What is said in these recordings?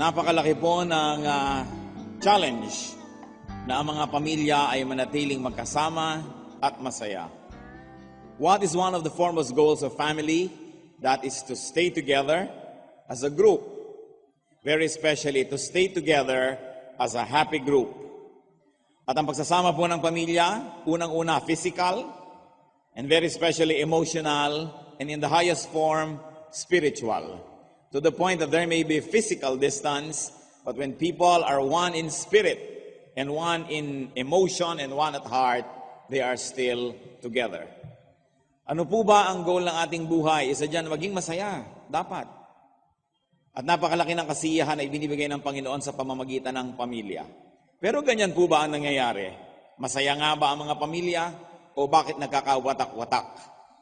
Napakalaki po ng challenge na ang mga pamilya ay manatiling magkasama at masaya. What is one of the foremost goals of family? That is to stay together as a group. Very especially to stay together as a happy group. At ang pagsasama po ng pamilya, unang-una physical, and very especially emotional, and in the highest form, spiritual. To the point that there may be physical distance, but when people are one in spirit, and one in emotion, and one at heart, they are still together. Ano po ba ang goal ng ating buhay? Isa dyan, maging masaya. Dapat. At napakalaki ng kasiyahan na ibinibigay ng Panginoon sa pamamagitan ng pamilya. Pero ganyan po ba ang nangyayari? Masaya nga ba ang mga pamilya? O bakit nagkakawatak-watak?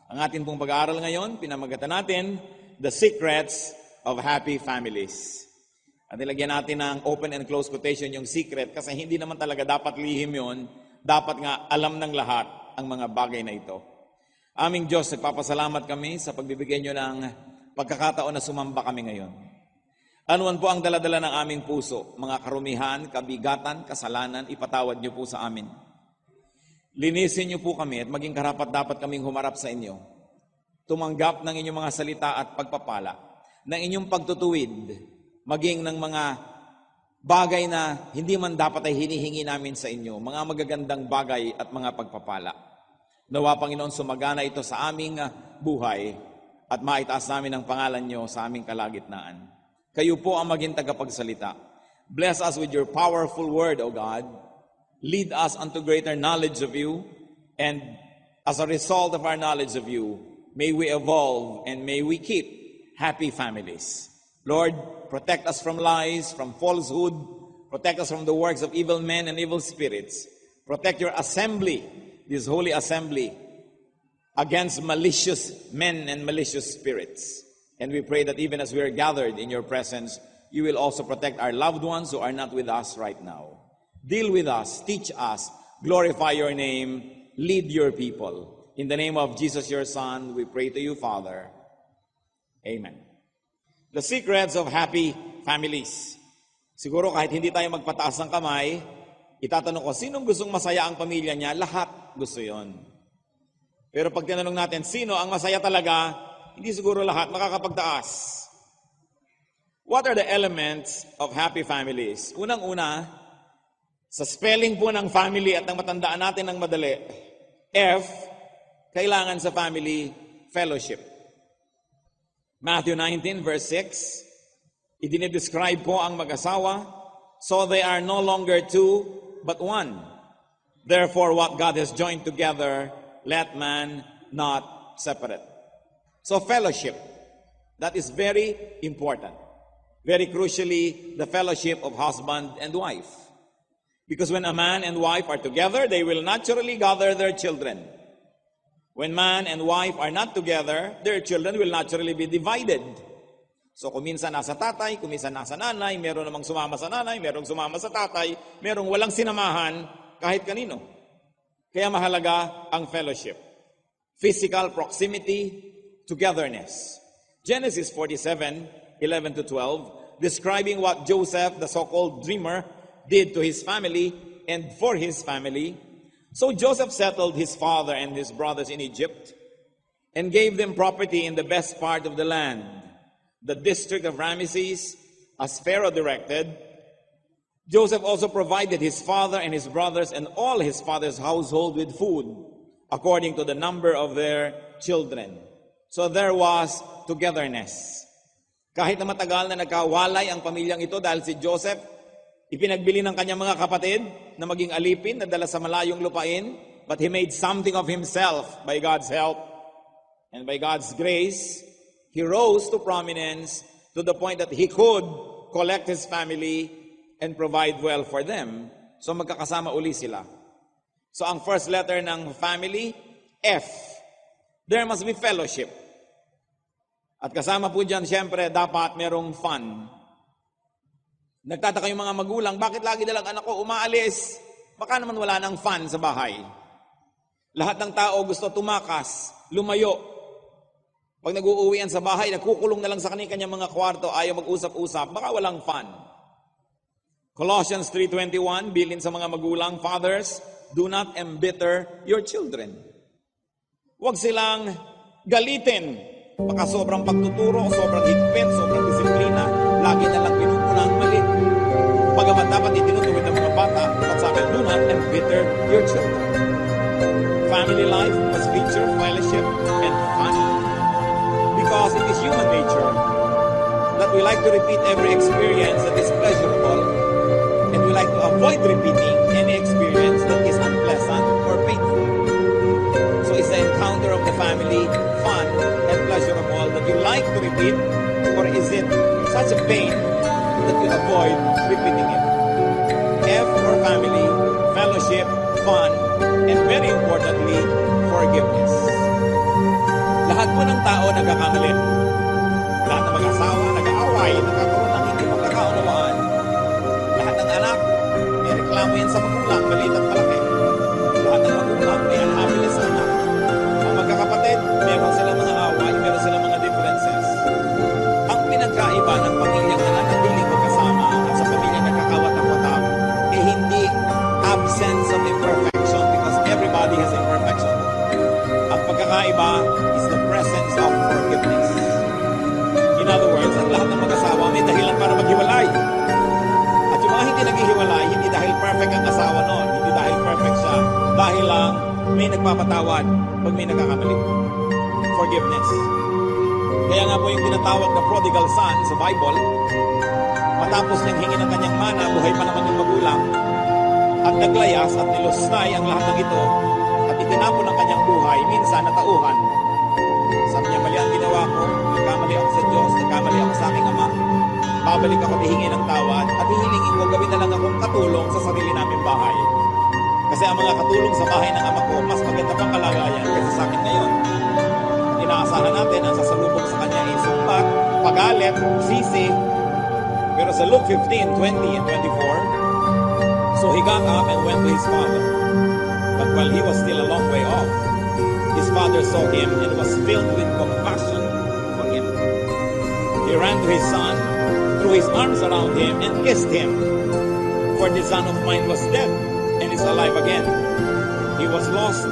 Ang ating pong pag-aaral ngayon, pinamagatan natin, The Secrets of Happy Families. At nilagyan natin ng open and close quotation yung secret kasi hindi naman talaga dapat lihim yun. Dapat nga alam ng lahat ang mga bagay na ito. Aming Diyos, nagpapasalamat kami sa pagbibigay nyo ng pagkakataon na sumamba kami ngayon. Anuman po ang daladala ng aming puso, mga karumihan, kabigatan, kasalanan, ipatawad nyo po sa amin. Linisin nyo po kami at maging karapat-dapat kaming humarap sa inyo. Tumanggap ng inyong mga salita at pagpapala, ng inyong pagtutuwid, maging ng mga bagay na hindi man dapat ay hinihingi namin sa inyo, mga magagandang bagay at mga pagpapala. Nawa, Panginoon, sumagana ito sa aming buhay at maitaas namin ang pangalan nyo sa aming kalagitnaan. Kayo po ang maging tagapagsalita. Bless us with your powerful word, O God. Lead us unto greater knowledge of you, and as a result of our knowledge of you, may we evolve and may we keep happy families. Lord, protect us from lies, from falsehood. Protect us from the works of evil men and evil spirits. Protect your assembly, this holy assembly, against malicious men and malicious spirits. And we pray that even as we are gathered in your presence, you will also protect our loved ones who are not with us right now. Deal with us, teach us, glorify your name, lead your people. In the name of Jesus, your Son, we pray to you, Father. Amen. The secrets of happy families. Siguro kahit hindi tayo magpataas ng kamay, itatanong ko, sinong gustong masaya ang pamilya niya? Lahat gusto yon. Pero pag tinanong natin, sino ang masaya talaga? Hindi siguro lahat makakapagtaas. What are the elements of happy families? Unang-una, sa spelling po ng family at nang matandaan natin ng madali, F, kailangan sa family, fellowship. Matthew 19 verse 6, idinidescribe po ang mag-asawa, so they are no longer two, but one. Therefore, what God has joined together, let man not separate. So fellowship, that is very important. Very crucially, the fellowship of husband and wife. Because when a man and wife are together, they will naturally gather their children. When man and wife are not together, their children will naturally be divided. So kung minsan nasa tatay, kung minsan nasa nanay, meron namang sumama sa nanay, merong sumama sa tatay, merong walang sinamahan kahit kanino. Kaya mahalaga ang fellowship. Physical proximity, togetherness. Genesis 47:11 to 12, describing what Joseph, the so-called dreamer, did to his family and for his family. So Joseph settled his father and his brothers in Egypt and gave them property in the best part of the land, the district of Ramesses, as Pharaoh directed. Joseph also provided his father and his brothers and all his father's household with food, according to the number of their children. So there was togetherness. Kahit na matagal na nagkawalay ang pamilyang ito dahil si Joseph, ipinagbili ng kanyang mga kapatid na maging alipin na dala sa malayong lupain, but he made something of himself by God's help and by God's grace. He rose to prominence to the point that he could collect his family and provide well for them. So magkakasama uli sila. So ang first letter ng family, F. There must be fellowship. At kasama po dyan, siyempre, dapat merong fun. Nagtataka yung mga magulang, bakit lagi dalang anak ko umaalis? Baka naman wala nang fun sa bahay. Lahat ng tao gusto tumakas, lumayo. Pag nag-uuwian sa bahay, nagkukulong na lang sa kanyang mga kwarto, ayaw mag-usap-usap, baka walang fun. Colossians 3:21, bilin sa mga magulang, fathers, do not embitter your children. Huwag silang galitin. Baka sobrang pagtuturo, sobrang higpit, sobrang disiplina, lagi na lang pinupuna ang mali. Bagamat dapat itinutuwid ng mga bata, at sabi, do not embitter your children. Family life must feature fellowship and fun. Because it is human nature that we like to repeat every experience that is pleasurable, and we like to avoid repeating any experience that is unpleasant or painful. So is the encounter of the family fun and pleasurable that you like to repeat, or is it such a pain that you avoid repeating it? F for family, fellowship, fun, and very importantly, forgiveness. Lahat po ng tao nagkakamali. Lahat ng mag-asawa, nag-aaway, nagkakaroon ng hindi magkakaunawaan. Lahat ng anak, may reklamo yan sa magulang, maliit at malaki. Lahat ng magulang, may unhappiness sa anak. Ang magkakapatid, meron silang mga away, meron silang mga differences. Ang pinagkaiba ng pamilyang nananatiling magkasama at sa pamilyang nagkakawat-watak ay hindi absence of imperfection, because everybody has imperfection. Ang pagkakaiba is the presence of forgiveness. In other words, ang lahat ng mag-asawa may dahilan para maghiwalay. At yung mga hindi naghihiwalay, hindi dahil perfect ang asawa noon, hindi dahil perfect siya, dahil lang may nagpapatawad pag may nagkakamali. Forgiveness. Kaya nga po yung tinatawag na prodigal son sa Bible, matapos niyang hingin ang kanyang mana, buhay pa naman yung magulang, at naglayas at nilustay ang lahat ng ito, at itinapon ang kanyang buhay, minsan natauhan. Sabi niya, mali ang ginawa ko, nagkamali ako sa Diyos, nagkamali ako sa aking Ama, babalik ako at hihingi ng tawad, at hihilingin ko, gawin na lang akong katulong sa sarili naming bahay. Kasi ang mga katulong sa bahay ng Ama ko, mas maganda pang kalagayan kaysa sa akin ngayon. Inaasahan natin ang sasalubong sa kanya ay sumbat, pagalit, sisi. Pero sa Luke 15:20 and 24, so he got up and went to his father. But while he was still a long way off, his father saw him and was filled with compassion for him. He ran to his son, threw his arms around him, and kissed him. For the son of mine was dead and is alive again. He was lost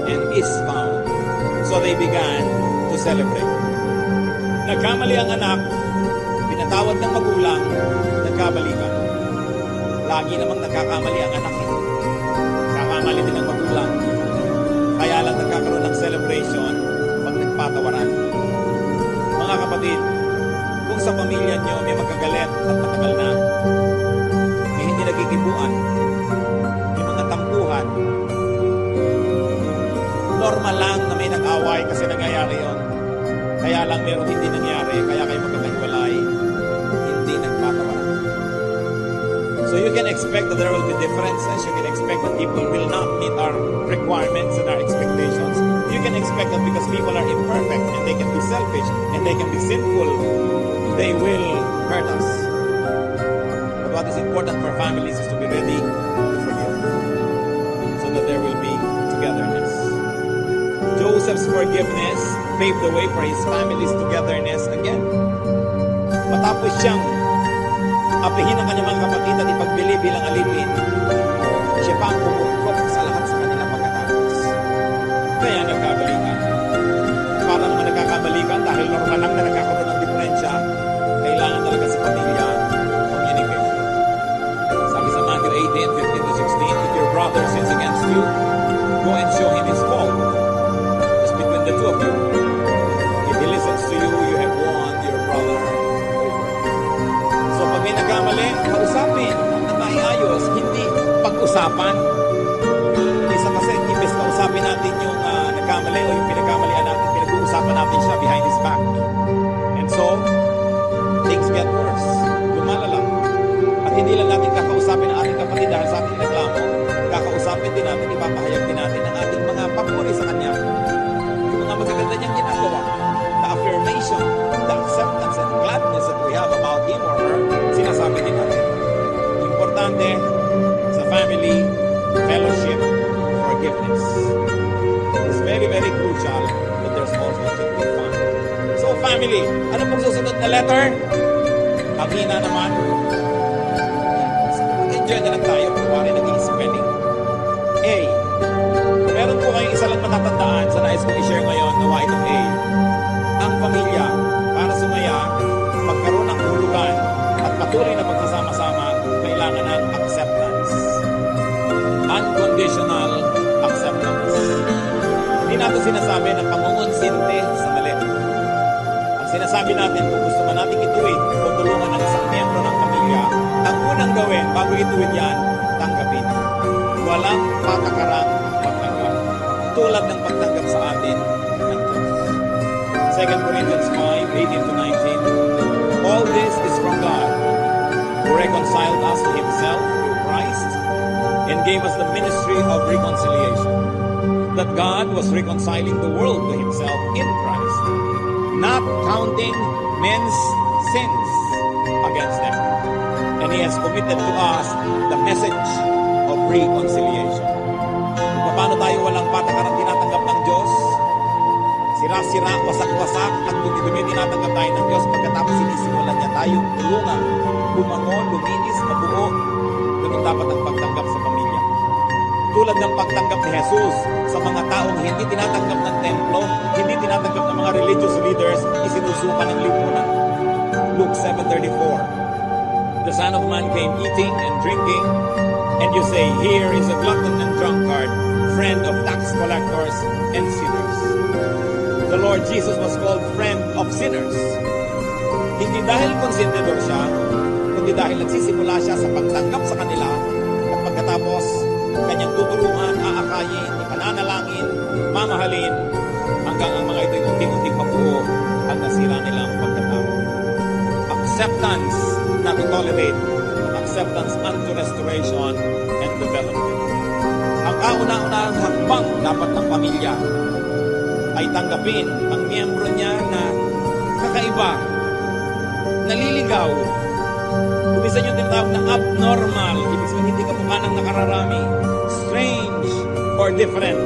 and is found. So they began to celebrate. Nagkamali ang anak, pinatawad ng magulang, nagkabalikan. Lagi namang nagkakamali ang anak. Kakamali din ang magulang. Kaya lang nagkakaroon ng celebration pag nagpatawaran. Mga kapatid, kung sa pamilya nyo may magkagalit at matagal na, may hindi nagkikibuan, may mga tampuhan, normal lang na may nag-away kasi nangyayari yon. Kaya lang meron hindi nangyari, kaya kayo magkakahiwalay, hindi nagpatawaran. So you can expect that there will be differences. You can expect that people will not meet our requirements and our expectations. You can expect that because people are imperfect and they can be selfish and they can be sinful, they will hurt us. But what is important for families is to be ready to forgive, so that there will be togetherness. Joseph's forgiveness paved the way for his family's togetherness again. Matapos siyang apihin ang kanyang mga kapatid at ipagbili bilang alipin, siya pa ang bumukop sa lahat sa kanilang pagkatapos. Kaya nagkabalikan. Para naman nagkakabalikan dahil normal lang na nagkakaroon ng diferensya, kailangan talaga sa pamilya communication. Sabi sa Matthew 18:15-16, if your brother sins against you, go and show him his fault. Just between the two of you. If he listens to you, you have won your brother over. So pag may nagkamali, kausapin ang maiayos, hindi pag-usapan. Isa kasi, imbes na usapin natin yung nagkamali o yung pinagkamalian natin, pinag-uusapan natin siya behind his back. And so, things get worse. Lumalala. At hindi lang natin kakausapin ang ating kapatid dahil sa ating reklamo, kakausapin din natin, ipapahayag din natin ang ating mga papuri sa kanya. Yung mga magaganda niyang ginagawa. The affirmation, the acceptance and gladness that we have about him or her, sinasabi din natin. Importante sa family, fellowship, forgiveness. It's very, very crucial that there's also should be fun. So family, ano pong susunod na letter? Ang hina naman. Diyan na lang tayo kung pare nag-i-spelling. A. Meron po kayong isa lang matatandaan sa nais kong i-share ngayon na why itong A. Ang pamilya, para sumaya, magkaroon ng hulugan at patuloy na pagsasama-sama, kailangan ng acceptance. Unconditional acceptance. Hindi natin sinasabi na pangungunsinte sa mali. Ang sinasabi natin kung gusto man natin ituwid o tulungan ng isang miyembro ng pamilya, ang unang gawin bago ituwid yan, tanggapin. Walang patakarang pagtanggap. Tulad ng pagtanggap sa atin ng Diyos. 2 Corinthians 5:18-19. All this is from God, who reconciled us to Himself through Christ and gave us the ministry of reconciliation. That God was reconciling the world to Himself in Christ, not counting men's sins against them. And He has committed to us the message of reconciliation. Kung paano tayo walang patakarang tinatanggap ng Diyos, sira-sira, wasak-wasak, at dumi-dumi tinatanggap tayo ng Diyos, pagkatapos sinisimulan niya tayong tulungan, bumango, luminis, mabuo. Ganun dapat ang pagtanggap sa pamilya. Tulad ng pagtanggap ni Jesus sa mga taong hindi tinatanggap ng templo, hindi tinatanggap ng mga religious leaders, isinusuka ng lipunan. Luke 7:34. The Son of Man came eating and drinking, and you say, here is a glutton and drunkard, friend of tax collectors and sinners. The Lord Jesus was called friend of sinners. Hindi dahil konsentidor siya, kundi dahil nagsisimula siya sa pagtanggap sa kanila, at pagkatapos, kanyang tutulungan, aakayin, ipananalangin, mamahalin, hanggang ang mga ito'y unting-unting mabuo ang nasira nilang pagkatao. Acceptance, not to tolerate, acceptance unto restoration and development. Ang kauna-unahang hakbang dapat ng pamilya ay tanggapin ang miyembro niya na kakaiba, naliligaw. Kumisan yung tinatawag na abnormal, ibig sabihin hindi ka mukha ng nakararami, strange or different.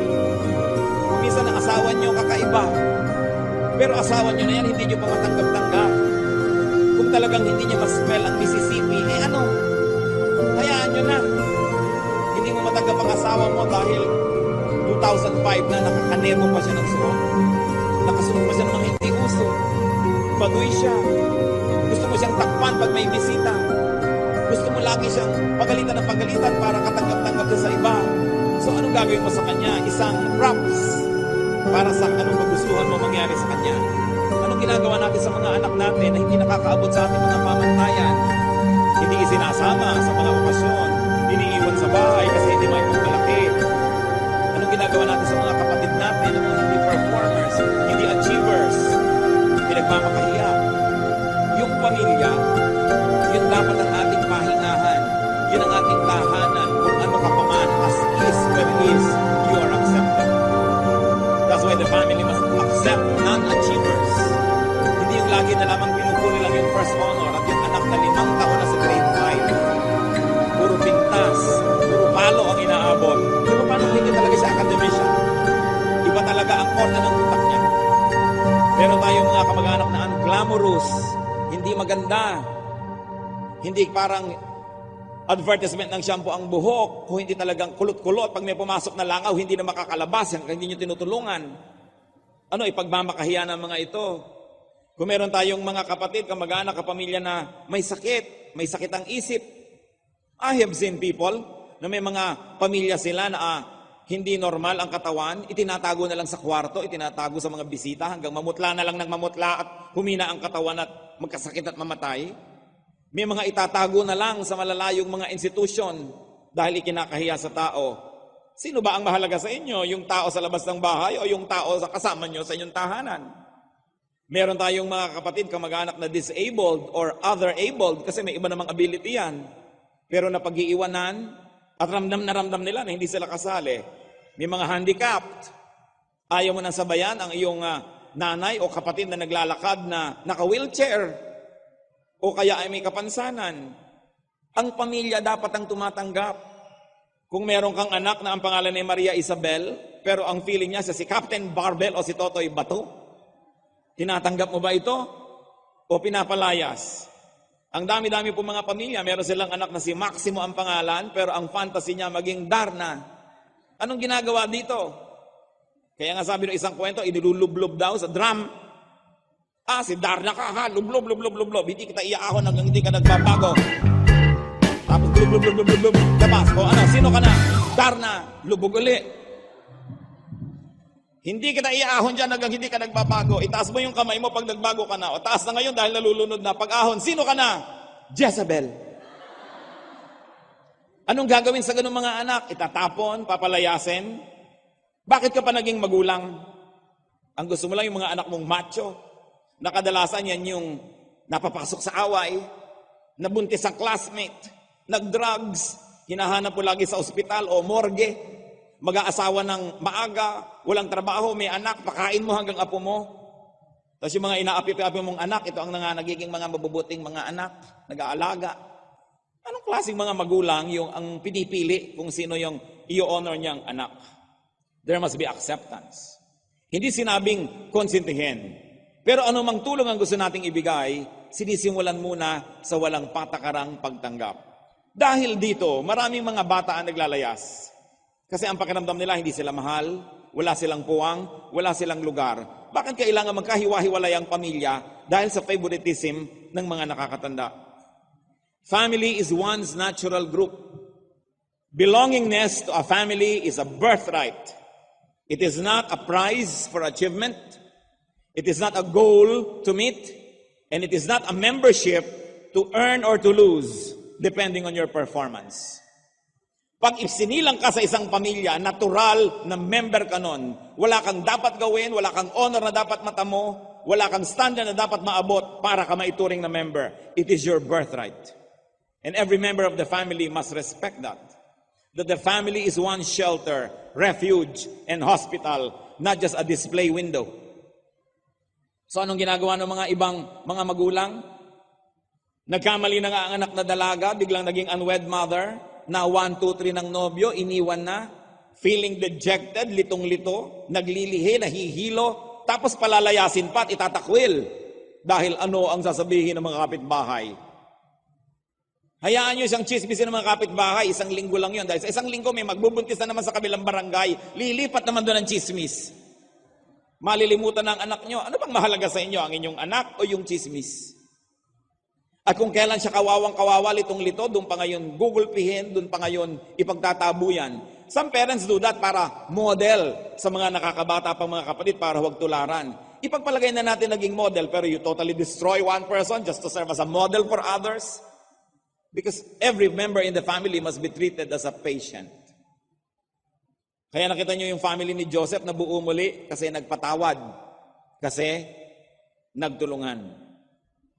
Kumisan ang asawa niyo kakaiba, pero asawa niyo na yan hindi niyo pa matanggap-tanggap. Kung talagang hindi niya ma-spell ang Mississippi, ano? Hayaan niyo na. Hindi mo matanggap ang asawa mo dahil 2005 na nakakanermo pa siya ng suot. Nakasunod pa siya ng mga hindi uso. Baduy siya. Gusto mo siyang takpan pag may bisita. Gusto mo lagi siyang pagalitan ng pagalitan para katanggap-tanggap siya sa iba. So anong gagawin mo sa kanya? Isang props para sa anong magustuhan mo mangyari sa kanya. Anong ginagawa natin sa mga anak natin na hindi nakakaabot sa ating mga pamantayan? Hindi isinasama sa mga okasyon. Iniiwan sa bahay kasi hindi may malaki. Anong ginagawa natin sa mga kapatid natin na mga hindi performers, hindi achievers, pinagmamakahiya? Yung pamilya, yun dapat ang ating pahingahan. Yun ang ating tahanan. Kung ano ka pa man, as is where is, you are accepted. That's why the family must accept non-achievers. Hindi yung lagi na lamang pinupuli lang yung first honor at yung anak na 5 taon na sa grade 5. Puro pintas, puro palo ang inaabot. Di ba paano hindi talaga siya academician? Iba talaga ang korna ng utak niya. Pero tayo mga kamag-anak na unglamorous, hindi maganda. Hindi parang advertisement ng shampoo ang buhok, kung hindi talagang kulot-kulot, pag may pumasok na langaw, hindi na makakalabas, hindi nyo tinutulungan. Ano, ipagmamakahiya ng mga ito. Kung meron tayong mga kapatid, kamag-anak, kapamilya na may sakit ang isip. I have seen people na may mga pamilya sila na hindi normal ang katawan, itinatago na lang sa kwarto, itinatago sa mga bisita hanggang mamutla na lang ng mamutla at humina ang katawan at magkasakit at mamatay. May mga itatago na lang sa malalayong mga institusyon dahil ikinakahiya sa tao. Sino ba ang mahalaga sa inyo? Yung tao sa labas ng bahay o yung tao sa kasama nyo sa inyong tahanan? Meron tayong mga kapatid, kamag-anak na disabled or other abled kasi may iba namang ability yan. Pero napag-iiwanan at ramdam nila na hindi sila kasali. May mga handicapped. Ayaw mo nang sabayan ang iyong nanay o kapatid na naglalakad na naka-wheelchair. O kaya ay may kapansanan. Ang pamilya dapat ang tumatanggap. Kung meron kang anak na ang pangalan ay Maria Isabel, pero ang feeling niya si Captain Barbell o si Totoy Bato, tinatanggap mo ba ito? O pinapalayas? Ang dami-dami po mga pamilya, meron silang anak na si Maximo ang pangalan, pero ang fantasy niya maging Darna. Anong ginagawa dito? Kaya nga sabi ng isang kwento, inilulublob daw sa drum. Si Darna ka ha, lublob, lublob, lublob. Hindi kita iaahon hanggang hindi ka nagbabago. Tapos lublob, lublob, lublob, labas. O ano, sino ka na? Darna, lubog uli. Hindi kita iaahon dyan hanggang hindi ka nagbabago. Itaas mo yung kamay mo pag nagbago ka na. O taas na ngayon dahil nalulunod na. Pag-ahon, sino ka na? Jezebel. Anong gagawin sa ganung mga anak? Itatapon, papalayasin. Bakit ka pa naging magulang? Ang gusto mo lang yung mga anak mong macho. Nakadalasan yan yung napapasok sa away, nabuntis sa classmate, nag-drugs, hinahanap mo lagi sa ospital o morgue, mag-aasawa ng maaga, walang trabaho, may anak, pakain mo hanggang apo mo. Tapos yung mga inaapi-api mong anak, ito ang nagiging mga mabubuting mga anak, nag-aalaga. Anong klaseng mga magulang yung ang pinipili kung sino yung i-honor niyang anak? There must be acceptance. Hindi sinabing konsentihin. Pero anumang tulong ang gusto nating ibigay, sinisimulan muna sa walang patakarang pagtanggap. Dahil dito, maraming mga bata ang naglalayas. Kasi ang pakiramdam nila, hindi sila mahal, wala silang puwang, wala silang lugar. Bakit kailangan magkahiwa-hiwalay ang pamilya dahil sa favoritism ng mga nakakatanda? Family is one's natural group. Belongingness to a family is a birthright. It is not a prize for achievement. It is not a goal to meet. And it is not a membership to earn or to lose, depending on your performance. Pag isinilang ka sa isang pamilya, natural na member ka nun. Wala kang dapat gawin, wala kang honor na dapat matamo, wala kang standard na dapat maabot para ka maituring na member. It is your birthright. And every member of the family must respect that. That the family is one shelter, refuge, and hospital, not just a display window. So anong ginagawa ng mga ibang mga magulang? Nagkamali na nga ang anak na dalaga, biglang naging unwed mother, na 1, 2, 3 ng nobyo, iniwan na, feeling dejected, litong-lito, naglilihi, nahihilo, tapos palalayasin pa at itatakwil. Dahil ano ang sasabihin ng mga kapitbahay? Hayaan nyo siyang chismisin ng mga kapitbahay, isang linggo lang yun. Dahil sa isang linggo may magbubuntis na naman sa kabilang barangay, lilipat naman doon ang chismis. Malilimutan ng anak nyo, ano bang mahalaga sa inyo, ang inyong anak o yung chismis? At kung kailan siya kawawang-kawawa, litong-lito, doon pa ngayon gugulpihin, doon pa ngayon ipagtatabuyan. Some parents do that para model sa mga nakakabata pang mga kapatid para huwag tularan. Ipagpalagay na natin naging model, pero you totally destroy one person just to serve as a model for others. Because every member in the family must be treated as a patient. Kaya nakita nyo yung family ni Joseph na buo muli kasi nagpatawad, kasi nagtulungan.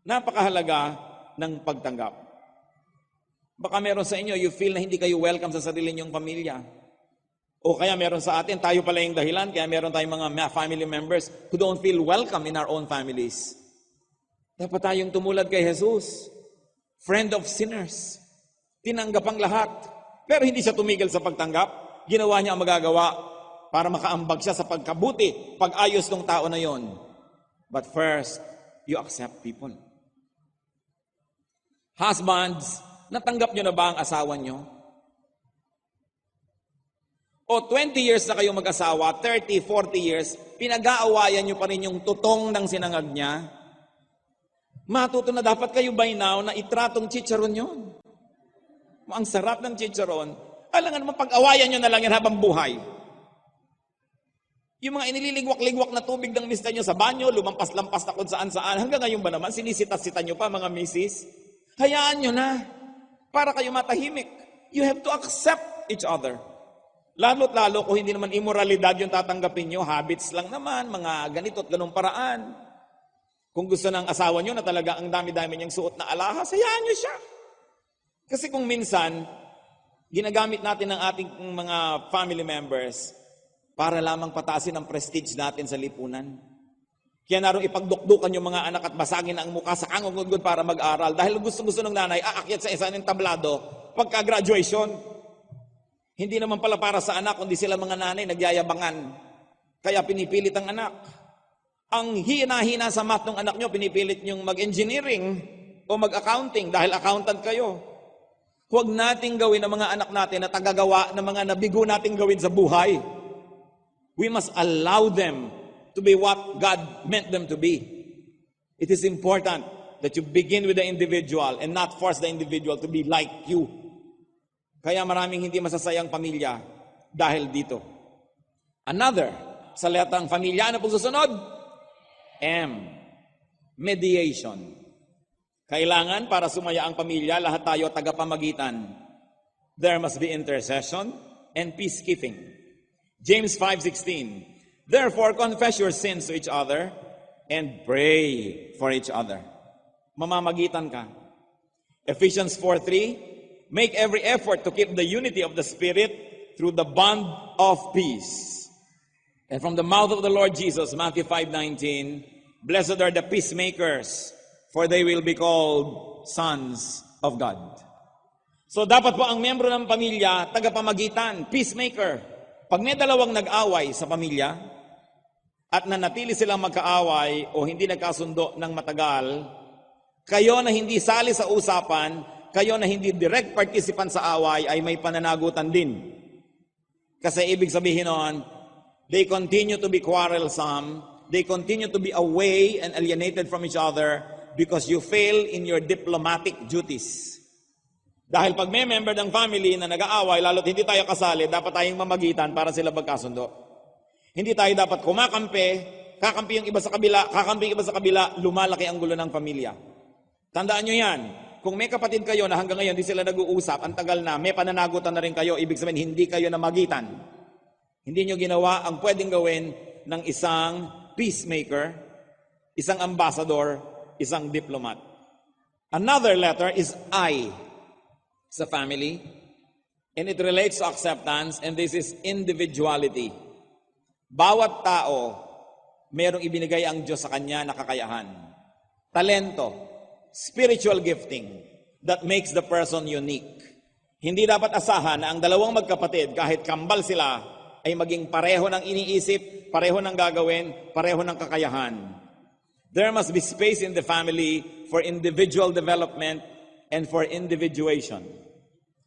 Napakahalaga ng pagtanggap. Baka meron sa inyo, you feel na hindi kayo welcome sa sarili niyong pamilya. O kaya meron sa atin, tayo pala yung dahilan, kaya meron tayong mga family members who don't feel welcome in our own families. Dapat tayong tumulad kay Jesus, friend of sinners. Tinanggap ang lahat. Pero hindi siya tumigil sa pagtanggap. Ginawa niya ang magagawa para makaambag siya sa pagkabuti, pag-ayos ng tao na yon. But first, you accept people. Husbands, natanggap nyo na ba ang asawa nyo? O 20 years na kayo mag-asawa, 30, 40 years, pinag-aawayan nyo pa rin yung tutong ng sinangag niya? Matuto na dapat kayo by now na itratong chicharon yun. Ang sarap ng chicharon. Alangan naman pag-awayan nyo na lang yan habang buhay. Yung mga inililigwak-ligwak na tubig ng mister nyo sa banyo, lumampas-lampas na kung saan-saan, hanggang ngayon ba naman, sinisitas-sita nyo pa mga misis? Hayaan nyo na, para kayo matahimik. You have to accept each other. Lalo't lalo kung hindi naman immoralidad yung tatanggapin nyo, habits lang naman, mga ganito at ganong paraan. Kung gusto ng asawa nyo na talaga ang dami-dami niyang suot na alahas, hayaan nyo siya. Kasi kung minsan, ginagamit natin ng ating mga family members para lamang pataasin ang prestige natin sa lipunan. Kaya naroon ipagdukdukan yung mga anak at basagin ang mukha sa kangungudgod para mag-aral. Dahil gusto-gusto ng nanay, aakyat sa isa ng tablado pagka-graduation. Hindi naman pala para sa anak, kundi sila mga nanay nagyayabangan. Kaya pinipilit ang anak. Ang hina-hina sa math ng anak nyo, pinipilit nyong mag-engineering. o mag-accounting dahil accountant kayo. Huwag nating gawin ang mga anak natin na tagagawa ng mga nabigo nating gawin sa buhay. We must allow them to be what God meant them to be. It is important that you begin with the individual and not force the individual to be like you. Kaya maraming hindi masasayang pamilya dahil dito. Another, sa letang pamilya, ano pong susunod? M. Mediation. Kailangan para sumaya ang pamilya, lahat tayo tagapamagitan. There must be intercession and peacekeeping. James 5:16. Therefore, confess your sins to each other and pray for each other. Mamamagitan ka. Ephesians 4:3. Make every effort to keep the unity of the Spirit through the bond of peace. And from the mouth of the Lord Jesus, Matthew 5:19, blessed are the peacemakers, for they will be called sons of God. So dapat po ang membro ng pamilya, tagapamagitan, peacemaker. Pag may dalawang nag-away sa pamilya, at nanatili silang magkaaway o hindi nagkasundo ng matagal, kayo na hindi sali sa usapan, kayo na hindi direct participant sa away, ay may pananagutan din. Kasi ibig sabihin noon, they continue to be quarrelsome, they continue to be away and alienated from each other, because you fail in your diplomatic duties. Dahil pag may member ng family na nag-aaway, lalo't hindi tayo kasali, dapat tayong mamagitan para sila magkasundo. Hindi tayo dapat kakampi yung iba sa kabila, kakampi yung iba sa kabila, lumalaki ang gulo ng pamilya. Tandaan nyo yan, kung may kapatid kayo na hanggang ngayon hindi sila nag-uusap, ang tagal na, may pananagutan na rin kayo, ibig sabihin hindi kayo namagitan. Hindi nyo ginawa ang pwedeng gawin ng isang peacemaker, isang ambassador, isang diplomat. Another letter is I sa family, and it relates to acceptance, and this is individuality. Bawat tao, merong ibinigay ang Diyos sa kanya na kakayahan. Talento, spiritual gifting that makes the person unique. Hindi dapat asahan na ang dalawang magkapatid, kahit kambal sila, ay maging pareho ng iniisip, pareho ng gagawin, pareho ng kakayahan. There must be space in the family for individual development and for individuation.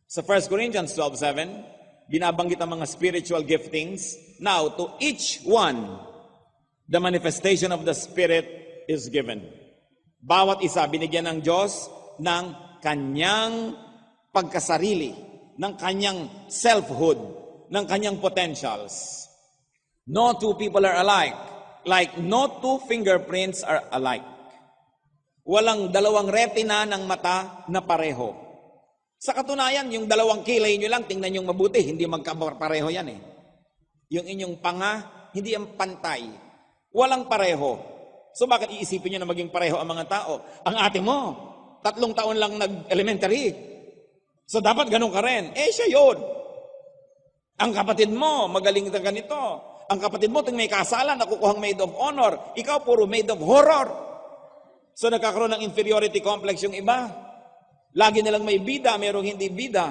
Sa 1 Corinthians 12:7, binabanggit ang mga spiritual giftings. Now, to each one, the manifestation of the Spirit is given. Bawat isa binigyan ng Diyos ng kanyang pagkasarili, ng kanyang selfhood, ng kanyang potentials. No two people are alike. Like no two fingerprints are alike. Walang dalawang retina ng mata na pareho. Sa katunayan, yung dalawang kilay nyo lang, tingnan nyo mabuti, hindi magkapareho yan eh. Yung inyong panga, hindi ang pantay. Walang pareho. So bakit iisipin nyo na maging pareho ang mga tao? Ang ate mo, 3 taon lang nag-elementary. So dapat ganun ka rin. Siya yun. Ang kapatid mo, magaling na ganito. Ang kapatid mo, may kasalan, nakukuhang maid of honor. Ikaw, puro maid of horror. So nagkakaroon ng inferiority complex yung iba. Lagi nilang may bida, merong hindi bida.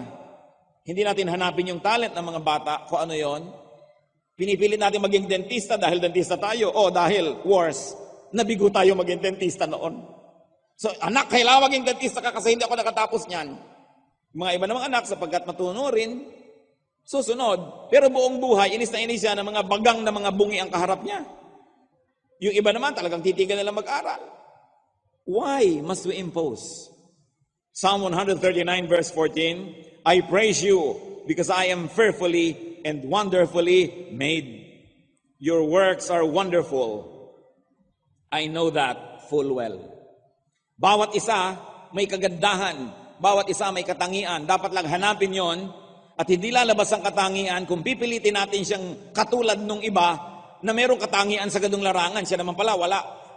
Hindi natin hanapin yung talent ng mga bata, kung ano yon. Pinipilit natin maging dentista dahil dentista tayo. O dahil, worse, nabigo tayo maging dentista noon. So, anak, kailangan maging dentista ka kasi hindi ako nakatapos niyan. Mga iba namang anak, sapagkat matuno rin, susunod. Pero buong buhay, inis na inis siya ng mga bagang na mga bungi ang kaharap niya. Yung iba naman, talagang titigan nila mag-aral. Why must we impose? Psalm 139 verse 14, I praise you because I am fearfully and wonderfully made. Your works are wonderful. I know that full well. Bawat isa may kagandahan, bawat isa may katangian. Dapat lang hanapin yon at hindi lalabas ang katangian kung pipilitin natin siyang katulad nung iba na mayroong katangian sa ganung larangan. Siya naman pala, wala.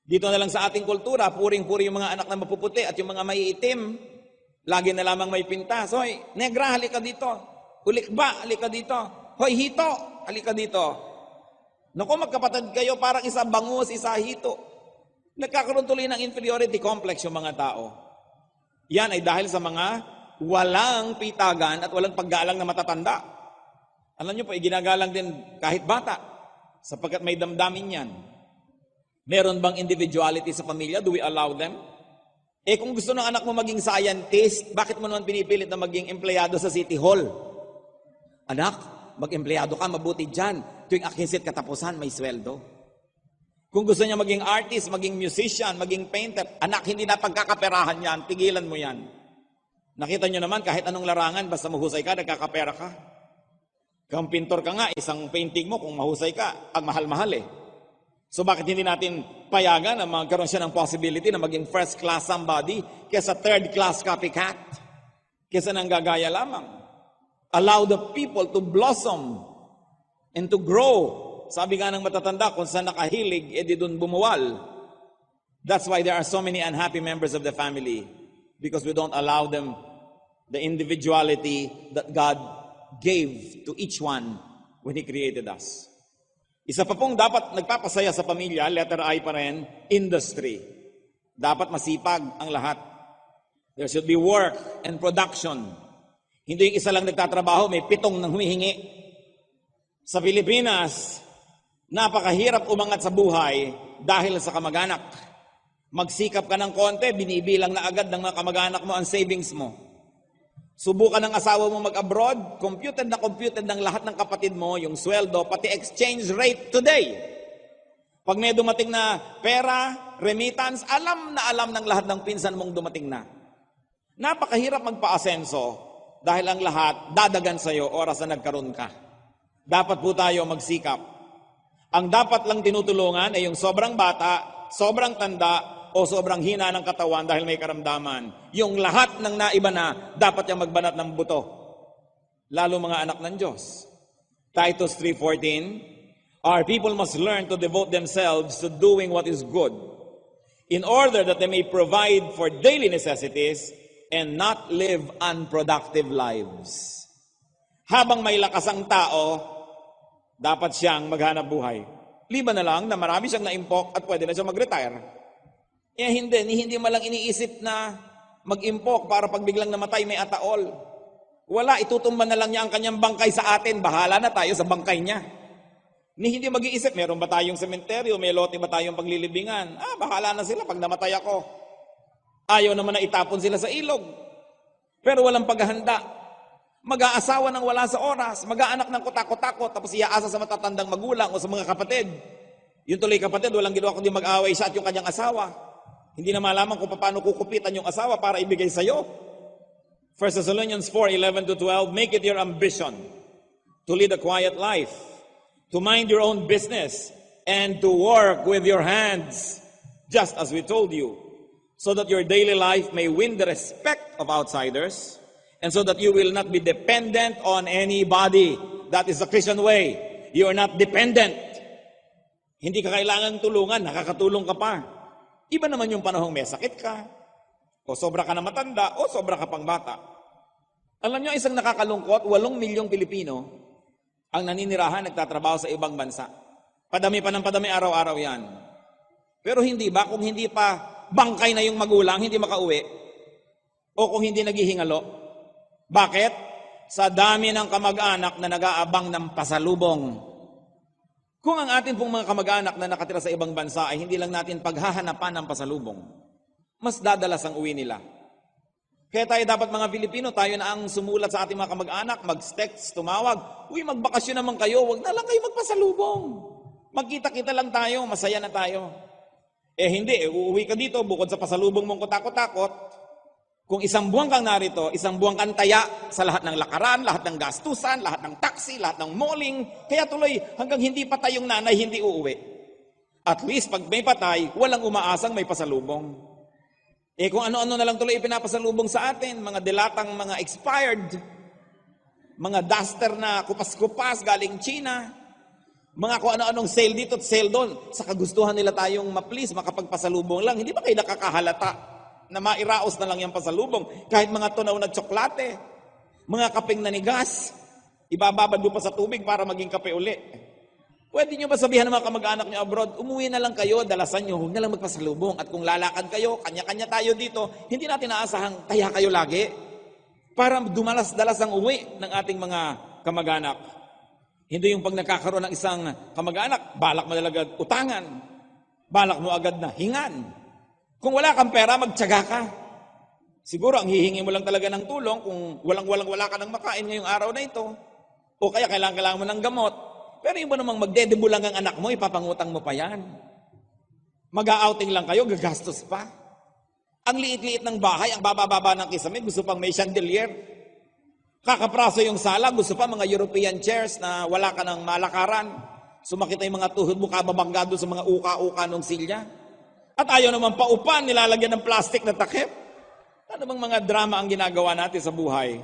Dito na lang sa ating kultura, puring-puri yung mga anak na mapuputi at yung mga maiitim, lagi na lamang may pintas. Hoy, negra, halika dito. Ulikba, halika dito. Hoy, hito, halika dito. Naku, magkapatid kayo, parang isa bangus, isa hito. Nagkakaroon tuloy ng inferiority complex yung mga tao. Yan ay dahil sa mga walang pitagan at walang paggalang na matatanda. Alam nyo po, ginagalang din kahit bata, sapagkat may damdamin yan. Meron bang individuality sa pamilya? Do we allow them? Kung gusto ng anak mo maging scientist, bakit mo naman pinipilit na maging empleyado sa City Hall? Anak, mag-empleyado ka, mabuti dyan. Tuwing akisit katapusan, may sweldo. Kung gusto niya maging artist, maging musician, maging painter, anak, hindi na pagkakaperahan yan, tigilan mo yan. Nakita nyo naman, kahit anong larangan, basta mahusay ka, nagkakapera ka. Kung pintor ka nga, isang painting mo, kung mahusay ka, ang mahal-mahal eh. So bakit hindi natin payagan na magkaroon siya ng possibility na maging first class somebody kesa third class copycat? Kesa nang gagaya lamang. Allow the people to blossom and to grow. Sabi nga ng matatanda, kung saan nakahilig, edi dun bumuwal. That's why there are so many unhappy members of the family. Because we don't allow them the individuality that God gave to each one when He created us. Isa pa pong dapat nagpapasaya sa pamilya, letter I pa rin, industry. Dapat masipag ang lahat. There should be work and production. Hindi yung isa lang nagtatrabaho, may 7 nang humihingi. Sa Pilipinas, napakahirap umangat sa buhay dahil sa kamag-anak. Magsikap ka ng konti, binibilang na agad ng mga kamag-anak mo ang savings mo. Subukan ng asawa mo mag-abroad, computed ng lahat ng kapatid mo, yung sweldo, pati exchange rate today. Pag may dumating na pera, remittance, alam ng lahat ng pinsan mong dumating na. Napakahirap magpa-asenso dahil ang lahat dadagan sa'yo oras na nagkaroon ka. Dapat po tayo magsikap. Ang dapat lang tinutulungan ay yung sobrang bata, sobrang tanda, o sobrang hina ng katawan dahil may karamdaman. Yung lahat ng naiba na, dapat yung magbanat ng buto. Lalo mga anak ng Diyos. Titus 3:14, our people must learn to devote themselves to doing what is good, in order that they may provide for daily necessities and not live unproductive lives. Habang may lakas ang tao, dapat siyang maghanap buhay. Liban na lang na marami siyang naimpok at pwede na siyang mag-retire. Hindi malang iniisip na mag-impok para pag biglang namatay may ataol. Wala, itutumba na lang niya ang kanyang bangkay sa atin. Bahala na tayo sa bangkay niya. Hindi mag-iisip, meron ba tayong sementeryo, may lote ba tayong paglilibingan? Bahala na sila pag namatay ako. Ayaw naman na itapon sila sa ilog. Pero walang paghahanda. Mag-aasawa ng wala sa oras, mag-aanak ng kutakot-takot, tapos iaasa sa matatandang magulang o sa mga kapatid. Yung tuloy kapatid, walang ginawa kundi mag-away siya at yung kanyang asawa. Hindi na malaman kung paano kukupitan yung asawa para ibigay sa'yo. 1 Thessalonians 4:11-12, make it your ambition to lead a quiet life, to mind your own business, and to work with your hands, just as we told you, so that your daily life may win the respect of outsiders, and so that you will not be dependent on anybody. That is the Christian way. You are not dependent. Hindi ka kailangan tulungan, nakakatulong ka pa. Iba naman yung panahong may sakit ka, o sobra ka na matanda, o sobra ka pang bata. Alam niyo, isang nakakalungkot, 8 milyong Pilipino ang naninirahan, nagtatrabaho sa ibang bansa. Padami pa ng padami, araw-araw yan. Pero hindi ba, kung hindi pa bangkay na yung magulang, hindi makauwi? O kung hindi naghihingalo? Bakit? Sa dami ng kamag-anak na nag-aabang ng pasalubong. Kung ang atin pong mga kamag-anak na nakatira sa ibang bansa ay hindi lang natin paghahanapan ng pasalubong, mas dadalas ang uwi nila. Kaya tayo dapat mga Pilipino, tayo na ang sumulat sa ating mga kamag-anak, mag-text, tumawag, uy, magbakasyon naman kayo, wag na lang kayo magpasalubong. Magkita-kita lang tayo, masaya na tayo. Hindi, uuwi ka dito, bukod sa pasalubong mong kutakot-takot, kung 1 buwan kang narito, 1 buwan kang taya sa lahat ng lakaran, lahat ng gastusan, lahat ng taxi, lahat ng malling, kaya tuloy hanggang hindi patay yung nanay, hindi uuwi. At least pag may patay, walang umaasang may pasalubong. Kung ano-ano na lang tuloy ipinapasalubong sa atin, mga dilatang mga expired, mga duster na kupas-kupas galing China, mga kung ano-anong sale dito at sale doon, sa kagustuhan nila tayong ma-please, makapagpasalubong lang, hindi ba kayo nakakahalata na mairaos na lang yung pasalubong? Kahit mga tunaw na tsokolate, mga kapeng nanigas, ibababad mo pa sa tubig para maging kape uli. Pwede nyo ba sabihan ng mga kamag-anak nyo abroad, umuwi na lang kayo, dalasan nyo, huwag na lang magpasalubong. At kung lalakad kayo, kanya-kanya tayo dito, hindi natin naasahang taya kayo lagi. Para dumalas-dalas ang uwi ng ating mga kamag-anak. Hindi yung pag nagkakaroon ng isang kamag-anak, balak mo agad utangan, balak mo agad na hingan. Kung wala kang pera, magtiyaga ka. Siguro ang hihingi mo lang talaga ng tulong kung wala ka ng makain ngayong araw na ito. O kaya kailangan mo ng gamot. Pero yung mo namang magdedebulang ang anak mo, ipapangutang mo pa yan. Mag-outing lang kayo, gagastos pa. Ang liit-liit ng bahay, ang baba-baba ng kisame, gusto pang may chandelier. Kakapraso yung sala, gusto pa mga European chairs na wala ka ng malakaran. Sumakit na yung mga tuhod mo, kababangga doon sa mga uka-uka ng silya. At ayaw naman paupan, nilalagyan ng plastic na takip. Ano bang mga drama ang ginagawa natin sa buhay?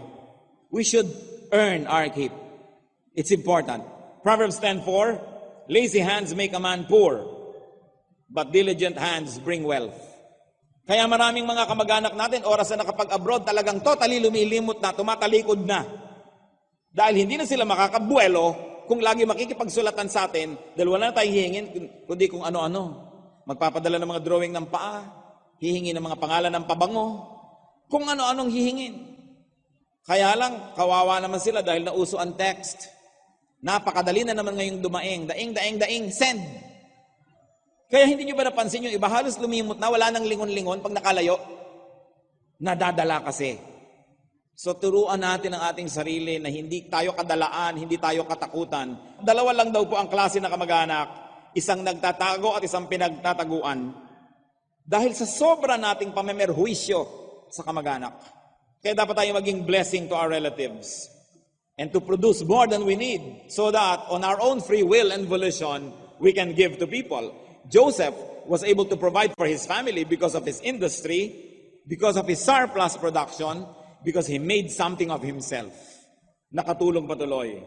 We should earn our keep. It's important. Proverbs 10:4, lazy hands make a man poor, but diligent hands bring wealth. Kaya maraming mga kamag-anak natin, oras na nakapag-abroad, talagang totally lumilimot na, tumatalikod na. Dahil hindi na sila makakabuelo kung lagi makikipagsulatan sa atin, dahil wala na tayong hihingin, kundi kung ano-ano. Magpapadala ng mga drawing ng paa, hihingi ng mga pangalan ng pabango, kung ano-anong hihingin. Kaya lang, kawawa naman sila dahil nauso ang text. Napakadali na naman ngayong dumaing. Daing, send. Kaya hindi nyo ba napansin yung iba halos lumimot na, wala nang lingon-lingon pag nakalayo? Nadadala kasi. So turuan natin ang ating sarili na hindi tayo kadalaan, hindi tayo katakutan. Dalawa lang daw po ang klase ng kamag-anak. Isang nagtatago at isang pinagtataguan. Dahil sa sobra nating pamemerhuisyo sa kamag-anak. Kaya dapat tayo maging blessing to our relatives. And to produce more than we need so that on our own free will and volition, we can give to people. Joseph was able to provide for his family because of his industry, because of his surplus production, because he made something of himself. Nakatulong patuloy.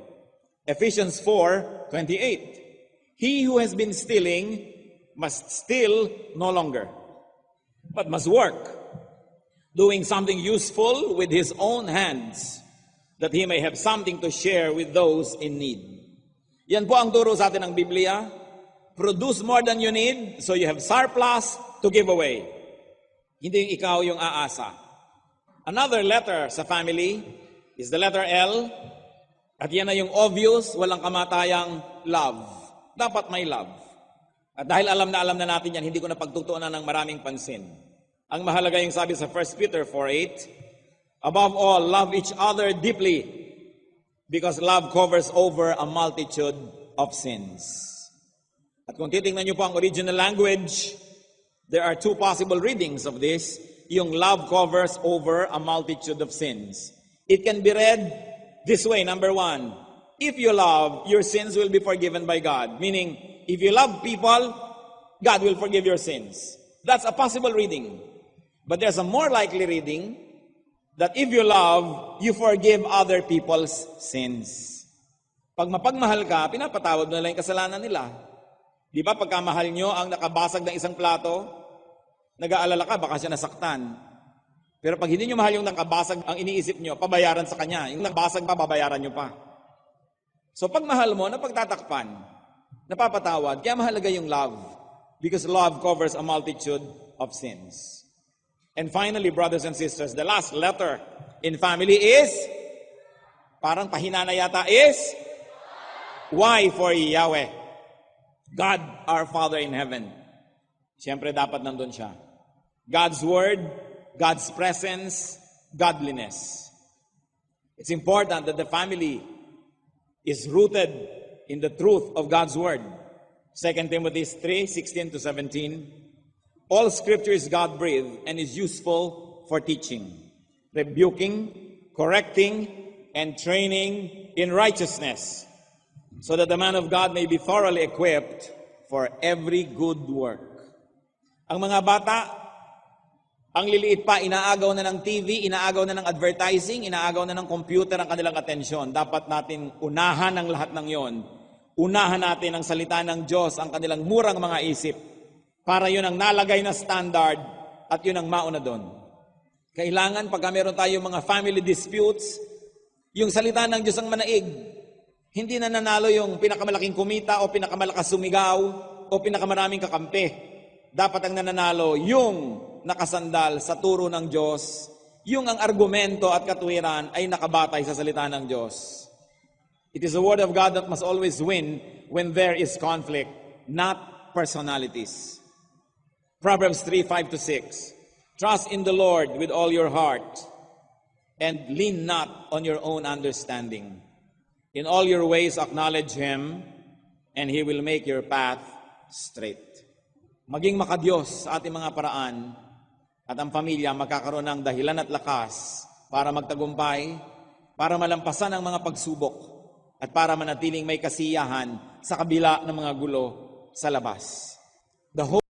Ephesians 4:28. He who has been stealing must steal no longer, but must work, doing something useful with his own hands, that he may have something to share with those in need. Yan po ang turo sa atin ng Biblia. Produce more than you need, so you have surplus to give away. Hindi ikaw yung aasa. Another letter sa family is the letter L. At yan na yung obvious, walang kamatayang love. Dapat may love. At dahil alam na natin yan, hindi ko na pagtutuunan ng maraming pansin. Ang mahalaga yung sabi sa 1 Peter 4:8, above all, love each other deeply, because love covers over a multitude of sins. At kung titingnan niyo po ang original language, there are two possible readings of this. Yung love covers over a multitude of sins. It can be read this way, number one, if you love, your sins will be forgiven by God. Meaning, if you love people, God will forgive your sins. That's a possible reading. But there's a more likely reading that if you love, you forgive other people's sins. Pag mapagmahal ka, pinapatawad mo na lang yung kasalanan nila. Di ba pagkamahal nyo ang nakabasag ng isang plato, nag-aalala ka, baka siya nasaktan. Pero pag hindi nyo mahal yung nakabasag, ang iniisip nyo, pabayaran sa kanya. Yung nakabasag pa, babayaran nyo pa. So pag mahal mo, napagtatakpan, napapatawad, kaya mahalaga yung love. Because love covers a multitude of sins. And finally, brothers and sisters, the last letter in family is, parang pahina na yata, is Y for Yahweh. God, our Father in heaven. Siyempre dapat nandun siya. God's word, God's presence, godliness. It's important that the family is rooted in the truth of God's word. 2 Timothy 3:16-17. All scripture is God-breathed and is useful for teaching, rebuking, correcting, and training in righteousness, so that the man of God may be thoroughly equipped for every good work. Ang mga bata, ang liliit pa, inaagaw na ng TV, inaagaw na ng advertising, inaagaw na ng computer ang kanilang atensyon. Dapat natin unahan ang lahat ng yon. Unahan natin ang salita ng Diyos, ang kanilang murang mga isip, para yun ang nalagay na standard at yun ang mauna doon. Kailangan pagka meron tayo mga family disputes, yung salita ng Diyos ang manaig. Hindi na nanalo yung pinakamalaking kumita o pinakamalakas sumigaw o pinakamaraming kakampi. Dapat ang nananalo yung nakasandal sa turo ng Diyos, yung ang argumento at katuwiran ay nakabatay sa salita ng Diyos. It is the word of God that must always win when there is conflict, not personalities. Proverbs 3:5-6. Trust in the Lord with all your heart and lean not on your own understanding. In all your ways acknowledge Him and He will make your path straight. Maging makadiyos sa ating mga paraan at ang pamilya magkakaroon ng dahilan at lakas para magtagumpay, para malampasan ang mga pagsubok, at para manatiling may kasiyahan sa kabila ng mga gulo sa labas. The hope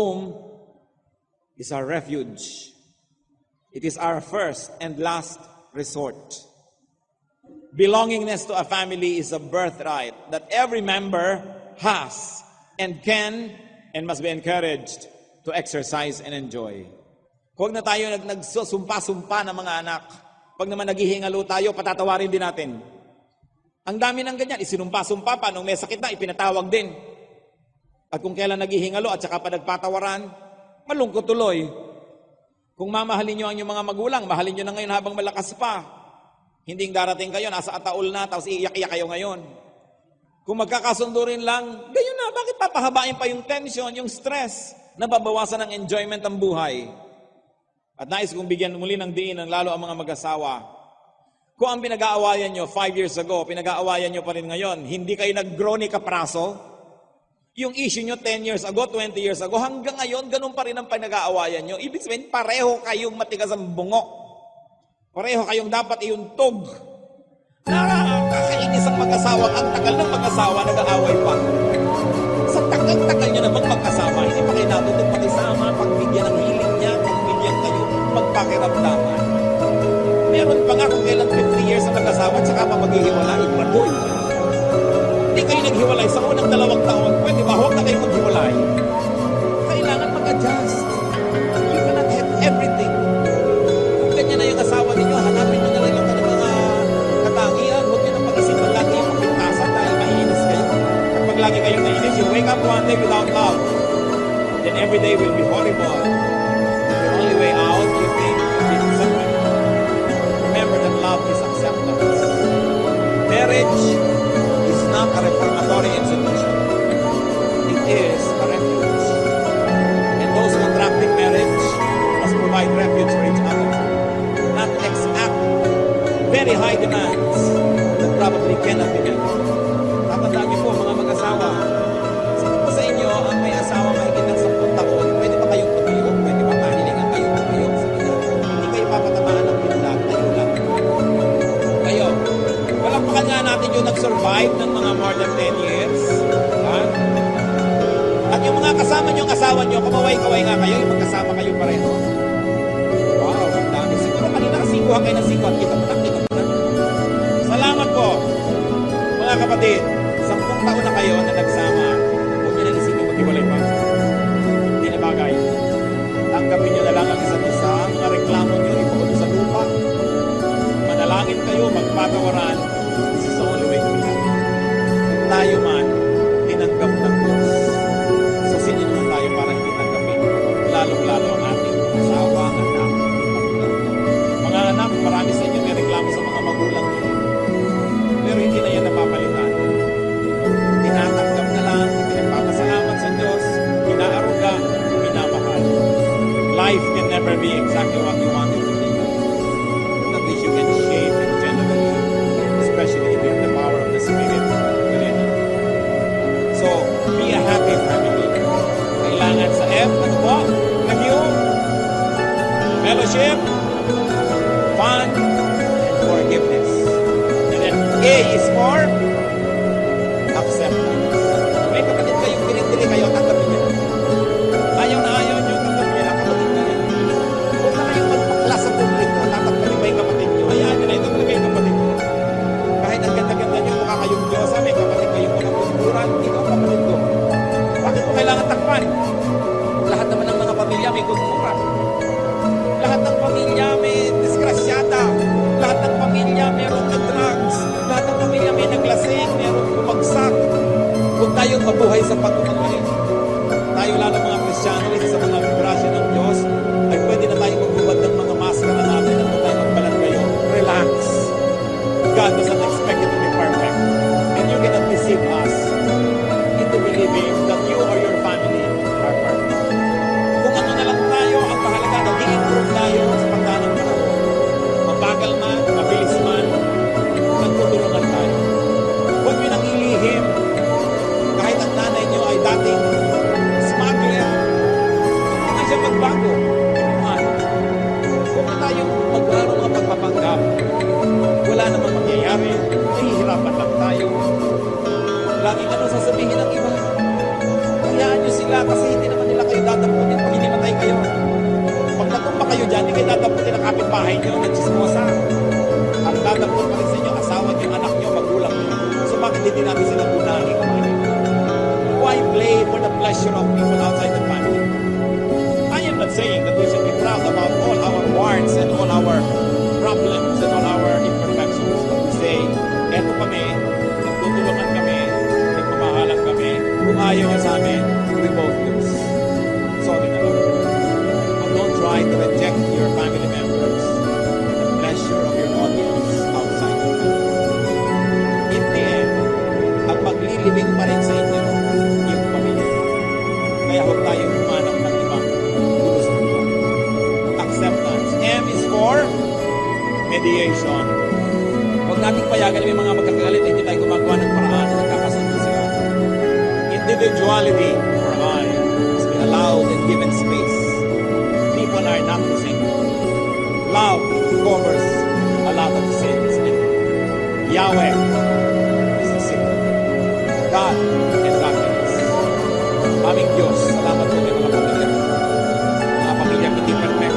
home is our refuge. It is our first and last resort. Belongingness to a family is a birthright that every member has and can and must be encouraged to exercise and enjoy. Huwag na tayo nagsusumpa-sumpa ng mga anak. Pag naman naghihingalo tayo, patatawarin din natin. Ang dami ng ganyan, isinumpa-sumpa pa, nung may sakit na, ipinatawag din. At kung kailan naghihingalo at saka pa nagpatawaran, malungkot tuloy. Kung mamahalin nyo ang inyong mga magulang, mahalin nyo na ngayon habang malakas pa. Hindi darating kayo, nasa ataol na, tapos iiyak-iyak kayo ngayon. Kung magkakasundo rin lang, gayon na, bakit papahabain pa yung tension, yung stress, na babawasan ng enjoyment ng buhay? At nais kong bigyan muli ng diin ng lalo ang mga mag-asawa. Kung ang pinag-aawayan nyo 5 years ago, pinag-aawayan nyo pa rin ngayon, hindi kayo nag-grow ni kapraso, yung issue nyo 10 years ago, 20 years ago, hanggang ngayon, ganun pa rin ang pinag-aawayan nyo. Ibig sabihin, pareho kayong matigas ang bungo. Pareho kayong dapat iuntog. Nakakainis ang mag-asawa. Ang tagal ng mag-asawa, nag-aaway pa. Sa tagal-tagal nyo namang mag-asawa, hindi pa kayo natutog pakisama, pagbigyan ng hiling niya, pagbigyan kayo, magpakiramdaman. Meron pa nga kung kailan 50 years ang mag-asawa at saka pa maghihiwalay. Madoy. Hindi kayo naghiwalay sa unang 2 taon. Pwede ba? Huwag na kayo maghiwalay. Kailangan mag-adjust. You cannot have everything. Kung ganyan na yung asawa ninyo, hanapin nyo na lang yung mga katangian. day without love, then every day will be horrible. The only way out, you think, is acceptance. Remember that love is acceptance. Marriage is not a reformatory institution. It is a refuge. And those contracting marriage must provide refuge for each other. Not exact very high demands that probably cannot be met. Tatandaan niyo po mga mag-asawa, sino po sa inyo ang may asawa mahigit ng 10 taon, pwede ba kayong tumayo? Pwede ba mahilingan kayong tumayo? Hindi kayo papatamaan ng pinlag, tayo lang. Kayo, walang pakanya natin yung nag-survive ng mga more than 10 years. Ha? At yung mga kasama nyo, asawa nyo, kumaway-kaway nga kayo, yung magkasama kayo pareho. Wow, ang dami. Siguro kanina kasikuhan kayo ng sikuhan. Kita mo na. Salamat po, mga kapatid. 10 taon na kayo na nagsama. Huwag nyo na isipin maghiwalay pa. Hindi na bagay. Tanggapin nyo na lang ang isa't isa. Mga reklamo nyo, ipukod sa lupa. Manalangin kayo, magpatawaran. This is the only way to be happy. Kung tayo man, tinanggap ng Diyos. So, sino naman tayo para hindi tanggapin? Lalong-lalo ang ating asawa, anak, magulang. Mga anak, marami sa inyo may reklamo sa mga magulang nyo. Pero hindi na yan napapalitan. Tinatanggap na lang, pinagpapasalamat sa Diyos, pinaaruga, pinamahal. Life can never be exactly what you want it to be. At least you can shape it generally, especially if you have the power of the Spirit within you. So, be a happy family. Kailangan sa F, ano po? Review, fellowship, fun, and forgiveness. And then A is for acceptance. May kapatid kayong pinitili kayo, tanggapin niyo. Ayaw na ayaw niyo, tanggapin niyo na kapatid na rin. Huwag na kayong magpakla sa publiko, tatanggapin ba yung kapatid niyo? Hayaan niyo na ito talaga yung kapatid niyo. Kahit ang ganda-ganda niyo, mukha kayong Diyos, may kapatid kayong mga kulturan, ito ang kapatid ko. Bakit mo kailangan takpan? Lahat naman ng mga pamilya may kultura. Lahat ng pamilya may disgrasyata. Lahat ng pamilya mayroong nag-drugs. Lahat ng pamilya may naglasing, mayroong bumagsak. Huwag tayong mabuhay sa pagkukulit. Tayo lalo mga Kristiyano, isa sa mga grasya ng Diyos, ay pwede na tayong maghubad ng mga maskara natin at tayo magbalat kayo. Relax. God doesn't expect you to be perfect. And you cannot deceive us into believing that you or your family are perfect. Kung ano na lang tayo, ang mahalaga, nag-i-improve tayo sa pagdaan ng panahon. Mabagal man, mabilis man, nagtutulungan tayo. Huwag nyo nang ilihim. Kahit ang nanay nyo ay dating smuggler, hindi na siya magbago. Inuman. Huwag na tayong magkaroon ng pagpapanggap. Wala namang mangyayari. Nahihirapan lang tayo. Laging ano sasabihin ng iba. Hayaan nyo sila kasi hindi naman nila kayo dadamputin pag hindi matay kayo. Pag natumpa kayo dyan, hindi kayo dadamputin ang kapitbahay nyo na chismosa. Ang dadamputin pa rin sa inyo, asawa nyo, anak nyo, magulang nyo. So bakit hindi natin sila gunahin kumain? Why play for the pleasure of people outside the family? I am not saying that we should be proud about all our warts and all our problems and all our imperfections. But we say, eto kami, nagtutulungan kami, nagmamahalan kami, kung ayaw niya sa amin, we both lose. Sorry na lang. But don't try to reject your family members for the pleasure of your audience outside the family. In the end, ang maglilibing pa rin sa inyo, yung pamilya. Kaya huwag tayong humanap ng ibang gulo sa buwan. Acceptance. M is for mediation. Huwag nating payagan may mga magkakalit, hindi tayo gumagawa ng paraan na nagkakasundo sila. Individuality for I must be allowed and given space. People are not the same. Love covers a lot of sins. Yahweh is the sin. God and godliness. Aming Diyos, salamat po ng mga pamilya. Mga pamilya hindi perfect.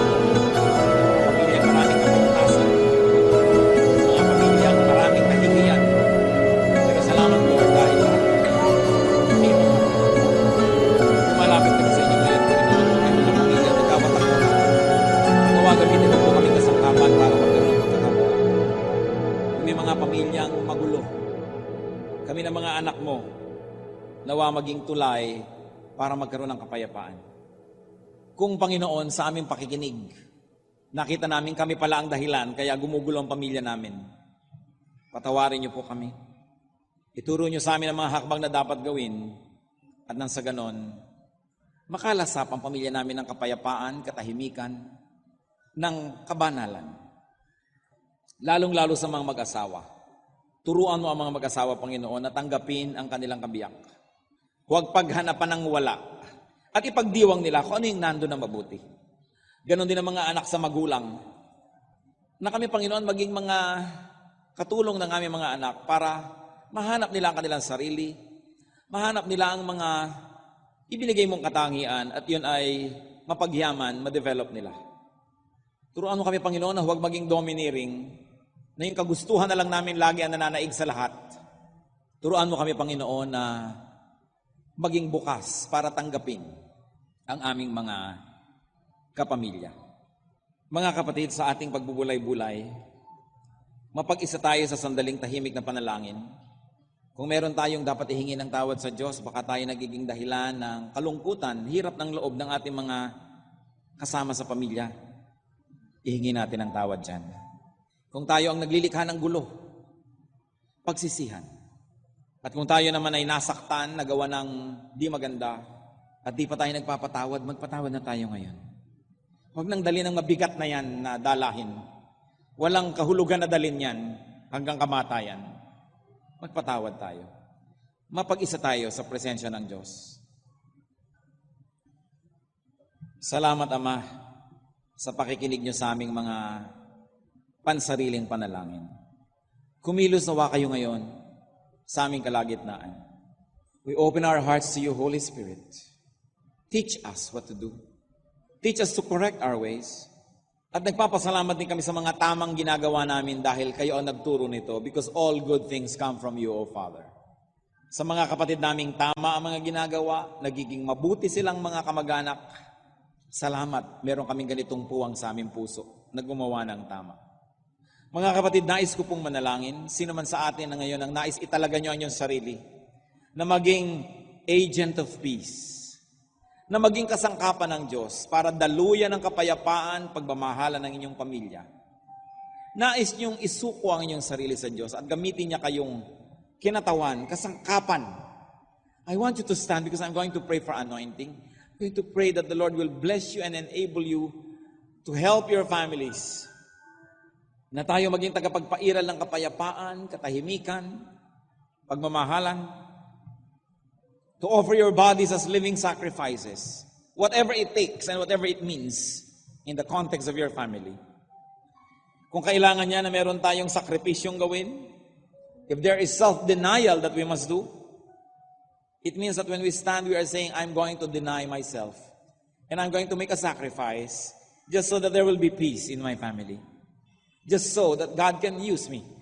Pamilya maraming kapintasan. Mga pamilya maraming kahihiyan. Pero salamat po dahil hindi mo lumalapit kami sa inyo ngayon. Panginoon, mga pamilya nagkawatak na. Nawa gamitin mo po kami kasangkapan para magkaroon ng pagkakabulan. May mga pamilyang magulo. Kami na mga anak mo, nawa maging tulay para magkaroon ng kapayapaan. Kung Panginoon, sa aming pakikinig, nakita namin kami pala ang dahilan kaya gumugulo ang pamilya namin, patawarin niyo po kami. Ituro niyo sa amin ang mga hakbang na dapat gawin at nang sa ganon, makalasap ang pamilya namin ng kapayapaan, katahimikan, ng kabanalan. Lalong-lalo sa mga mag-asawa. Turuan mo ang mga mag-asawa, Panginoon, na tanggapin ang kanilang kabiyak. Huwag paghanapan ng wala at ipagdiwang nila kung ano yung nando na mabuti. Ganon din ang mga anak sa magulang. Na kami, Panginoon, maging mga katulong ng aming mga anak para mahanap nila ang kanilang sarili, mahanap nila ang mga ibinigay mong katangian at yun ay mapagyaman, ma-develop nila. Turuan mo kami, Panginoon, na huwag maging domineering, na yung kagustuhan na lang namin lagi ang nananaig sa lahat. Turuan mo kami, Panginoon, na maging bukas para tanggapin ang aming mga kapamilya. Mga kapatid, sa ating pagbubulay-bulay, mapag-isa tayo sa sandaling tahimik na panalangin. Kung meron tayong dapat ihingi ng tawad sa Diyos, baka tayo nagiging dahilan ng kalungkutan, hirap ng loob ng ating mga kasama sa pamilya. Ihingi natin ang tawad dyan. Kung tayo ang naglilikha ng gulo, pagsisihan. At kung tayo naman ay nasaktan, nagawa ng di maganda, at di pa tayo nagpapatawad, magpatawad na tayo ngayon. Huwag nang dalhin ng mabigat na yan na dalahin. Walang kahulugan na dalhin yan hanggang kamatayan. Magpatawad tayo. Mapag-isa tayo sa presensya ng Diyos. Salamat, Ama, sa pakikinig niyo sa aming mga pansariling panalangin. Kumilos nawa kayo ngayon sa aming kalagitnaan. We open our hearts to you, Holy Spirit. Teach us what to do. Teach us to correct our ways. At nagpapasalamat din kami sa mga tamang ginagawa namin dahil kayo ang nagturo nito because all good things come from you, O Father. Sa mga kapatid naming tama ang mga ginagawa, nagiging mabuti silang mga kamag-anak. Salamat, meron kaming ganitong puwang sa aming puso na gumawa ng tama. Mga kapatid, nais ko pong manalangin, sino man sa atin na ngayon ang nais italaga nyo ang inyong sarili na maging agent of peace, na maging kasangkapan ng Diyos para daluyan ng kapayapaan, pagmamahalan ng inyong pamilya. Nais niyong isuko ang inyong sarili sa Diyos at gamitin niya kayong kinatawan, kasangkapan. I want you to stand because I'm going to pray for anointing. I'm going to pray that the Lord will bless you and enable you to help your families. Na tayo maging tagapagpairal ng kapayapaan, katahimikan, pagmamahalan, to offer your bodies as living sacrifices, whatever it takes and whatever it means in the context of your family. Kung kailangan niya na meron tayong sakripisyong gawin, if there is self-denial that we must do, it means that when we stand, we are saying, I'm going to deny myself and I'm going to make a sacrifice just so that there will be peace in my family, just so that God can use me.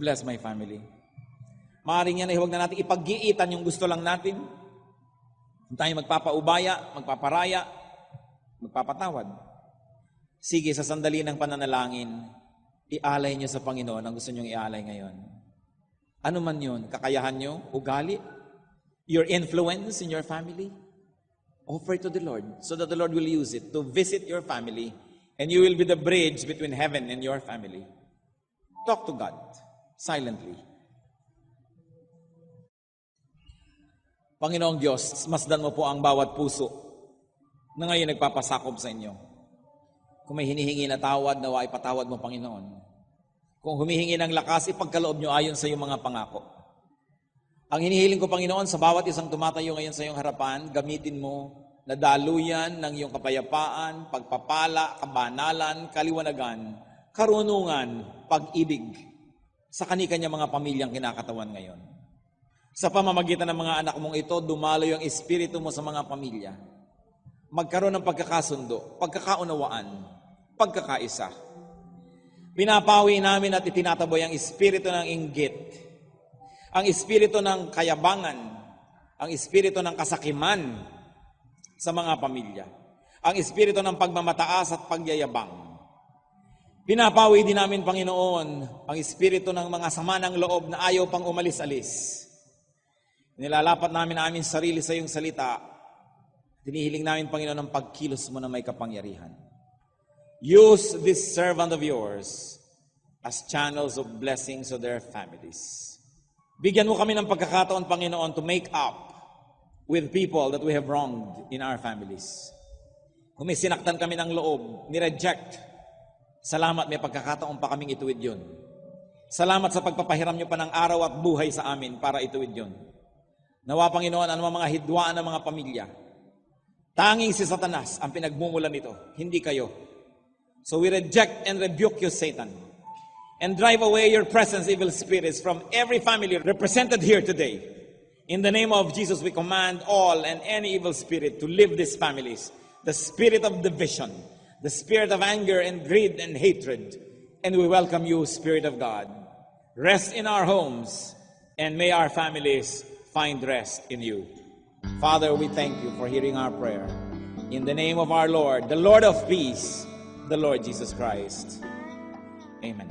bless my family. Maaaring yan ay huwag na natin ipag-iitan yung gusto lang natin. Kung tayo magpapaubaya, magpaparaya, magpapatawad. Sige, sa sandali ng pananalangin, ialay niyo sa Panginoon ang gusto niyong ialay ngayon. Ano man yun, kakayahan niyo, ugali, your influence in your family, offer to the Lord so that the Lord will use it to visit your family and you will be the bridge between heaven and your family. Talk to God silently. Panginoong Diyos, masdan mo po ang bawat puso na ngayon nagpapasakop sa inyo. Kung may hinihingi na tawad, nawa ipatawad mo, Panginoon. Kung humihingi ng lakas, ipagkaloob nyo ayon sa iyong mga pangako. Ang hinihiling ko, Panginoon, sa bawat isang tumatayo ngayon sa iyong harapan, gamitin mo na daluyan ng iyong kapayapaan, pagpapala, kabanalan, kaliwanagan, karunungan, pag-ibig sa kani-kanya mga pamilyang kinakatawan ngayon. Sa pamamagitan ng mga anak mong ito, dumalo yung espiritu mo sa mga pamilya. Magkaroon ng pagkakasundo, pagkakaunawaan, pagkakaisa. Pinapawi namin at itinataboy ang espiritu ng inggit, ang espiritu ng kayabangan, ang espiritu ng kasakiman sa mga pamilya, ang espiritu ng pagmamataas at pagyayabang. Pinapawi din namin, Panginoon, ang espiritu ng mga sama ng loob na ayaw pang umalis-alis. Nilalapat namin ang aming sarili sa iyong salita. Tinihiling namin, Panginoon, ang pagkilos mo na may kapangyarihan. Use this servant of yours as channels of blessings of their families. Bigyan mo kami ng pagkakataon, Panginoon, to make up with people that we have wronged in our families. Kung may sinaktan kami ng loob, ni-reject, salamat, may pagkakataon pa kaming ituwid yun. Salamat sa pagpapahiram nyo pa ng araw at buhay sa amin para ituwid yun. Nawa, Panginoon, ano mga hidwaan ng mga pamilya. Tanging si Satanas ang pinagmumulan nito, hindi kayo. So we reject and rebuke you, Satan, and drive away your presence, evil spirits, from every family represented here today. In the name of Jesus, we command all and any evil spirit to leave these families. The spirit of division, the spirit of anger and greed and hatred. And we welcome you, Spirit of God. Rest in our homes, and may our families find rest in you. Father, we thank you for hearing our prayer. In the name of our Lord, the Lord of peace, the Lord Jesus Christ. Amen.